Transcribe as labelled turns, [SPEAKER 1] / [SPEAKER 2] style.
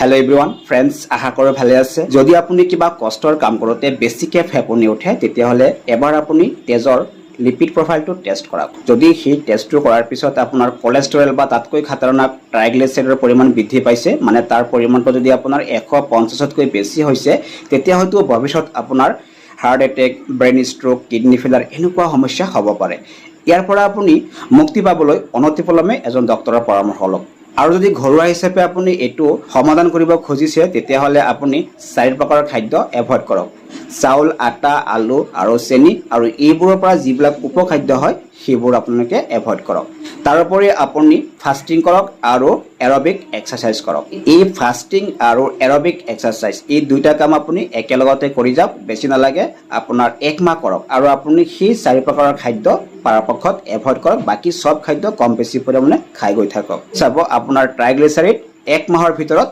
[SPEAKER 1] hello everyone friends आशा करो ভালে আছে যদি আপুনি কিবা কষ্টৰ কাম কৰোতে বেছিকে ফেপনি উঠে তেতিয়াহলে এবাৰ আপুনি তেজৰ লিপিড প্ৰফাইলটো টেষ্ট কৰক যদি সেই টেষ্টটো কৰাৰ পিছত আপোনাৰ কোলেষ্ট্ৰল বা তাতকৈ খাতৰনাক ট্ৰাইগ্লিচাইডৰ পৰিমাণ বৃদ্ধি পাইছে মানে তাৰ পৰিমাণটো যদি আপোনাৰ 150 কৈ বেছি হৈছে তেতিয়া হয়তো ভৱিষ্যত আপোনাৰ heart attack brain stroke kidney failure এনেকুৱা সমস্যা হ'ব পাৰে ইয়াৰ পৰা আপুনি মুক্তি পাবলৈ অনতিপলমে এজন ডক্টৰৰ পৰামৰ্শ লওক আৰু যদি ঘৰুৱা হিচাপে আপুনি এটো সমাধান কৰিব খুজিছে তেতিয়াহলে আপুনি চাৰি প্ৰকাৰৰ খাদ্য এভয়েড কৰক চাউল আটা আলু আৰু চেনি আৰু এইবোৰৰ পৰা যিবিলাক উপখাদ্য হয় সেইবোৰ আপোনালোকে এভয়েড কৰক তাৰোপৰি আপুনি ফাস্টিং কৰক আৰু এৰোবিক এক্সাৰসাইজ কৰক এই ফাস্টিং আৰু এৰোবিক এক্সাৰসাইজ এই দুইটা কাম আপুনি একেলগতে কৰি যাওক বেছি নালাগে আপোনাৰ এক মাহ কৰক আৰু আপুনি সেই চাৰি প্ৰকাৰৰ খাদ্য পৰাপক্ষত এভয়েড কৰক বাকি সব খাদ্য কম বেছি পৰিমাণে খাই গৈ থাকক চাব আপোনাৰ ট্ৰাইগ্লিচাইড এক মাহৰ ভিতৰত